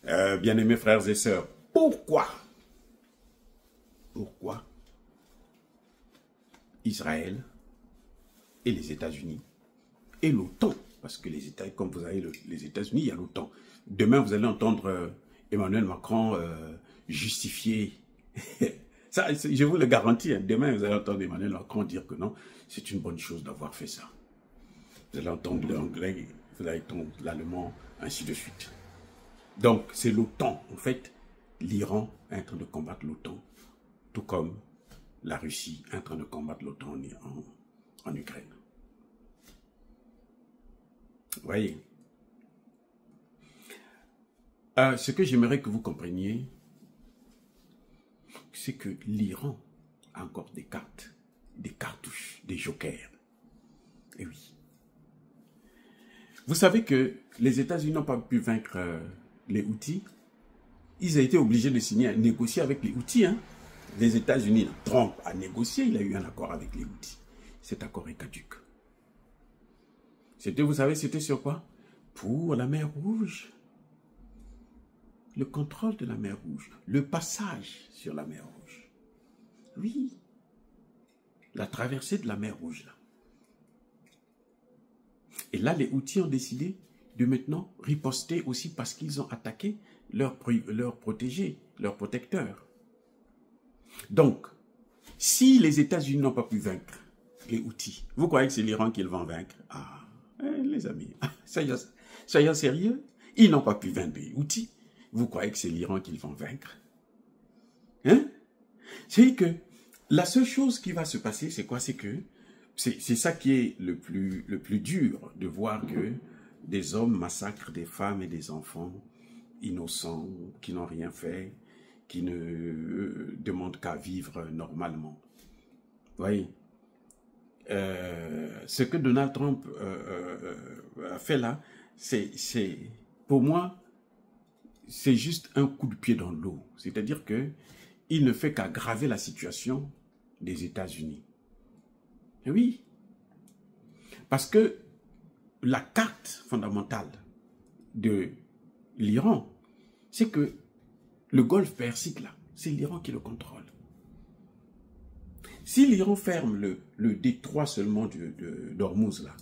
Bien-aimés frères et sœurs, pourquoi Israël et les États-Unis et l'OTAN, parce que les États, comme vous avez les États-Unis, il y a l'OTAN. Demain, vous allez entendre Emmanuel Macron justifier. Ça, je vous le garantis, hein, demain, vous allez entendre Emmanuel Macron dire que non, c'est une bonne chose d'avoir fait ça. Vous allez entendre l'anglais, vous allez entendre l'allemand, ainsi de suite. Donc, c'est l'OTAN. En fait, l'Iran est en train de combattre l'OTAN, tout comme la Russie est en train de combattre l'OTAN en Ukraine. Vous voyez. Ce que j'aimerais que vous compreniez, c'est que l'Iran a encore des cartes, des cartouches, des jokers. Et oui. Vous savez que les États-Unis n'ont pas pu vaincre les Houthis. Ils ont été obligés de signer, négocier avec les Houthis. Hein. Les États-Unis, Trump a négocié, il a eu un accord avec les Houthis. Cet accord est caduc. C'était, vous savez, c'était sur quoi? Pour la mer Rouge. Le contrôle de la mer Rouge. Le passage sur la mer Rouge. Oui. La traversée de la mer Rouge, là. Et là, les Houthis ont décidé de maintenant riposter aussi parce qu'ils ont attaqué leurs protégés, leurs protecteurs. Donc, si les États-Unis n'ont pas pu vaincre les Houthis, vous croyez que c'est l'Iran qui va vaincre? Ah, les amis, soyons sérieux. Ils n'ont pas pu vaincre les Houthis. Vous croyez que c'est l'Iran qui va vaincre? Hein? C'est que la seule chose qui va se passer, c'est quoi? C'est que c'est ça qui est le plus dur, de voir que des hommes massacrent des femmes et des enfants innocents, qui n'ont rien fait, qui ne demandent qu'à vivre normalement. Vous voyez, ce que Donald Trump a fait là, pour moi, c'est juste un coup de pied dans l'eau. C'est-à-dire qu'il ne fait qu'aggraver la situation des États-Unis. Oui, parce que la carte fondamentale de l'Iran, c'est que le golfe Persique, là, c'est l'Iran qui le contrôle. Si l'Iran ferme le détroit seulement d'Ormuz, là,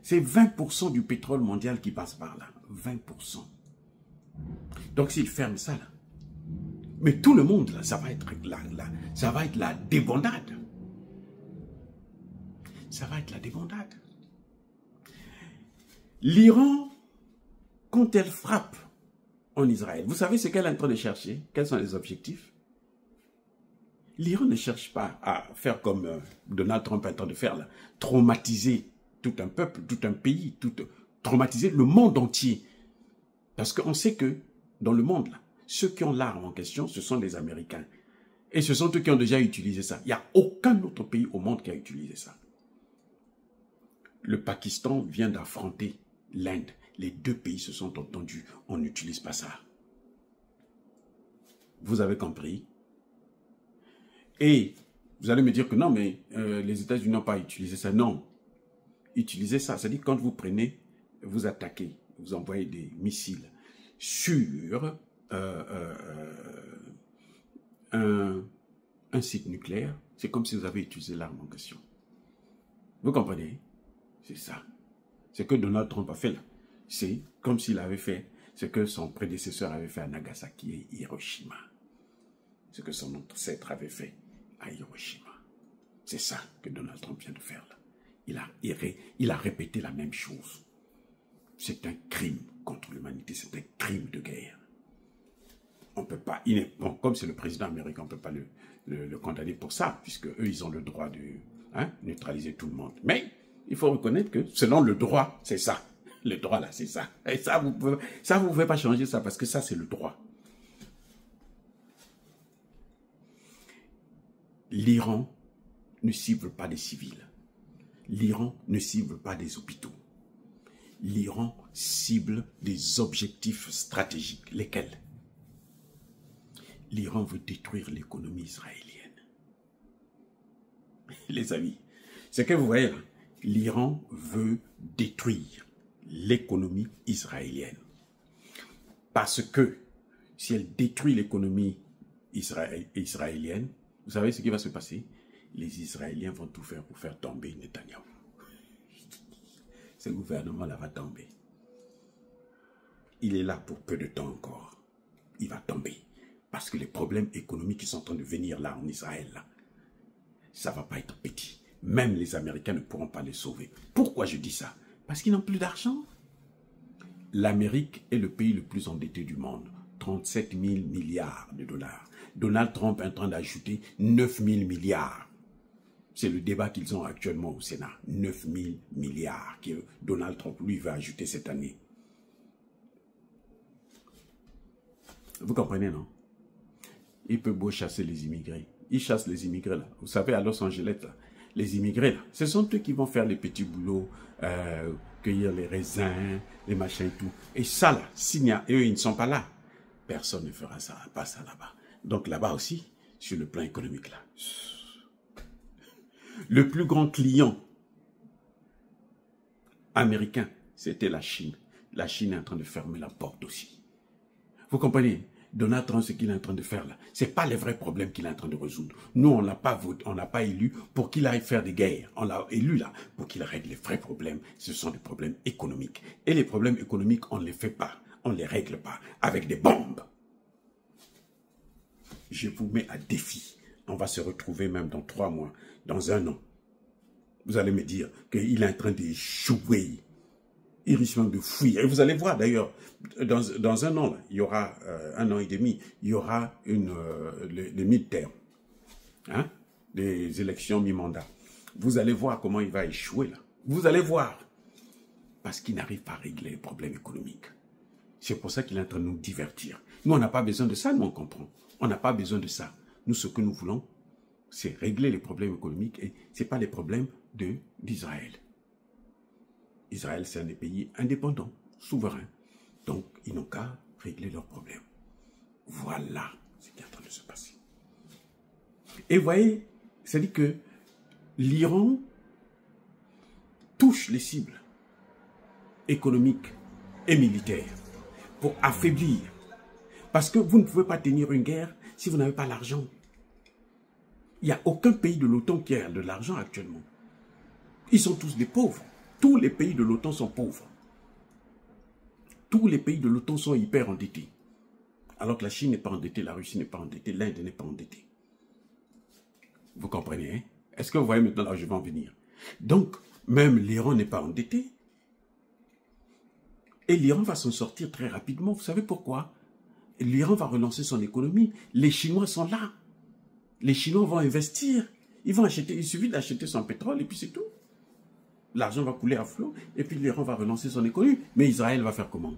c'est 20% du pétrole mondial qui passe par là. 20%. Donc s'il ferme ça, là, mais tout le monde, là, ça va être la débandade. Ça va être la débandade. L'Iran, quand elle frappe en Israël, vous savez ce qu'elle est en train de chercher? Quels sont les objectifs? L'Iran ne cherche pas à faire comme Donald Trump est en train de faire là, traumatiser tout un peuple, tout un pays, traumatiser le monde entier. Parce qu'on sait que dans le monde, là, ceux qui ont l'arme en question, ce sont les Américains. Et ce sont eux qui ont déjà utilisé ça. Il n'y a aucun autre pays au monde qui a utilisé ça. Le Pakistan vient d'affronter l'Inde. Les deux pays se sont entendus. On n'utilise pas ça. Vous avez compris? Et vous allez me dire que non, mais les États-Unis n'ont pas utilisé ça. Non. Utilisez ça. C'est-à-dire quand vous prenez, vous attaquez, vous envoyez des missiles sur un site nucléaire, c'est comme si vous avez utilisé l'arme en question. Vous comprenez? C'est ça. Ce que Donald Trump a fait là, c'est comme s'il avait fait ce que son prédécesseur avait fait à Nagasaki et Hiroshima. Ce que son ancêtre avait fait à Hiroshima. C'est ça que Donald Trump vient de faire là. Il a répété la même chose. C'est un crime contre l'humanité, c'est un crime de guerre. On peut pas, bon, comme c'est le président américain, on ne peut pas le condamner pour ça, puisque eux, ils ont le droit de neutraliser tout le monde. Mais il faut reconnaître que selon le droit, c'est ça. Le droit là, c'est ça. Et ça, vous pouvez pas changer ça, parce que ça, c'est le droit. L'Iran ne cible pas des civils. L'Iran ne cible pas des hôpitaux. L'Iran cible des objectifs stratégiques. Lesquels? L'Iran veut détruire l'économie israélienne. Les amis, ce que vous voyez là, l'Iran veut détruire l'économie israélienne. Parce que si elle détruit l'économie israélienne, vous savez ce qui va se passer? Les Israéliens vont tout faire pour faire tomber Netanyahou. Ce gouvernement-là va tomber. Il est là pour peu de temps encore. Il va tomber. Parce que les problèmes économiques qui sont en train de venir là en Israël, là, ça ne va pas être petit. Même les Américains ne pourront pas les sauver. Pourquoi je dis ça? Parce qu'ils n'ont plus d'argent. L'Amérique est le pays le plus endetté du monde. 37 000 milliards de dollars. Donald Trump est en train d'ajouter 9 000 milliards. C'est le débat qu'ils ont actuellement au Sénat. 9 000 milliards que Donald Trump, lui, va ajouter cette année. Vous comprenez, non? Il peut beau chasser les immigrés. Il chasse les immigrés, là. Vous savez, à Los Angeles, là, les immigrés, là, ce sont eux qui vont faire les petits boulots, cueillir les raisins, les machins et tout. Et ça, là, eux, ils ne sont pas là. Personne ne fera ça, pas ça là-bas. Donc là-bas aussi, sur le plan économique, là. Le plus grand client américain, c'était la Chine. La Chine est en train de fermer la porte aussi. Vous comprenez? Donald Trump, ce qu'il est en train de faire là, ce n'est pas les vrais problèmes qu'il est en train de résoudre. Nous, on n'a pas voté, on n'a pas élu pour qu'il aille faire des guerres. On l'a élu là pour qu'il règle les vrais problèmes. Ce sont des problèmes économiques. Et les problèmes économiques, on ne les fait pas. On ne les règle pas avec des bombes. Je vous mets à défi. On va se retrouver même dans 3 mois, dans 1 an. Vous allez me dire qu'il est en train d'échouer. Il risque de fuir. Et vous allez voir d'ailleurs, dans 1 an, là, il y aura 1 an et demi, il y aura les mid-term, hein, les élections mi-mandat. Vous allez voir comment il va échouer là. Vous allez voir. Parce qu'il n'arrive pas à régler les problèmes économiques. C'est pour ça qu'il est en train de nous divertir. Nous, on n'a pas besoin de ça, nous, on comprend. On n'a pas besoin de ça. Nous, ce que nous voulons, c'est régler les problèmes économiques et ce n'est pas les problèmes d'Israël. Israël, c'est un des pays indépendants, souverains. Donc, ils n'ont qu'à régler leurs problèmes. Voilà ce qui est en train de se passer. Et vous voyez, c'est-à-dire que l'Iran touche les cibles économiques et militaires pour affaiblir. Parce que vous ne pouvez pas tenir une guerre si vous n'avez pas l'argent. Il n'y a aucun pays de l'OTAN qui a de l'argent actuellement. Ils sont tous des pauvres. Tous les pays de l'OTAN sont pauvres. Tous les pays de l'OTAN sont hyper endettés. Alors que la Chine n'est pas endettée, la Russie n'est pas endettée, l'Inde n'est pas endettée. Vous comprenez, hein? Est-ce que vous voyez maintenant là où je vais en venir? Donc, même l'Iran n'est pas endetté. Et l'Iran va s'en sortir très rapidement. Vous savez pourquoi? L'Iran va relancer son économie. Les Chinois sont là. Les Chinois vont investir. Ils vont acheter, il suffit d'acheter son pétrole et puis c'est tout. L'argent va couler à flot et puis l'Iran va relancer son économie. Mais Israël va faire comment?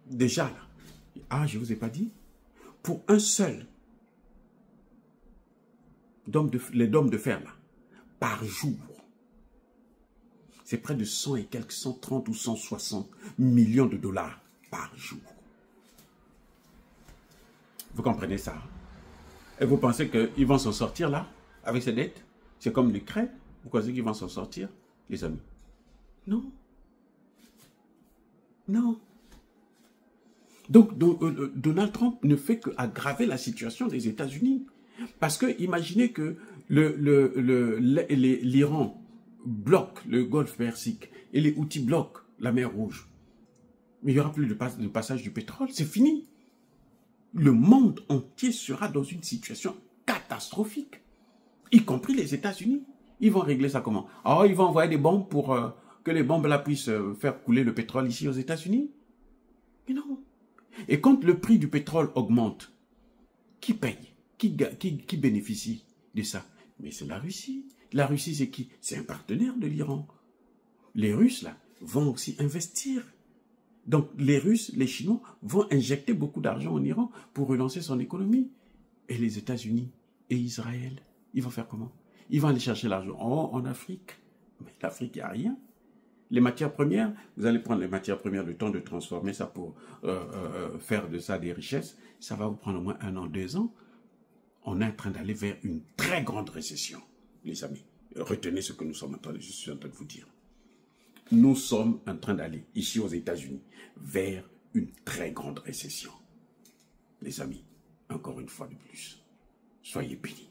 Déjà là, je ne vous ai pas dit, pour un seul les dômes de fer là, par jour, c'est près de 100 et quelques, 130 ou 160 millions de dollars par jour. Vous comprenez ça? Et vous pensez qu'ils vont s'en sortir là, avec ces dettes? C'est comme l'Ukraine. Vous pensez qu'ils vont s'en sortir, les amis? Non. Non. Donc, Donald Trump ne fait qu'aggraver la situation des États-Unis. Parce que imaginez que l'Iran bloque le golfe Persique et les Houthis bloquent la mer Rouge. Mais il n'y aura plus de passage du pétrole, c'est fini. Le monde entier sera dans une situation catastrophique, y compris les États-Unis. Ils vont régler ça comment? Alors, ils vont envoyer des bombes pour que les bombes là puissent faire couler le pétrole ici aux États-Unis? Mais non. Et quand le prix du pétrole augmente, qui paye? Qui bénéficie de ça? Mais c'est la Russie. La Russie, c'est qui? C'est un partenaire de l'Iran. Les Russes, là, vont aussi investir. Donc, les Russes, les Chinois vont injecter beaucoup d'argent en Iran pour relancer son économie. Et les États-Unis et Israël, ils vont faire comment? Ils vont aller chercher l'argent en Afrique. Mais l'Afrique, il n'y a rien. Les matières premières, vous allez prendre les matières premières, le temps de transformer ça pour faire de ça des richesses. Ça va vous prendre au moins 1 an, 2 ans. On est en train d'aller vers une très grande récession, les amis. Retenez ce que je suis en train de vous dire. Nous sommes en train d'aller, ici aux États-Unis, vers une très grande récession. Les amis, encore une fois de plus, soyez bénis.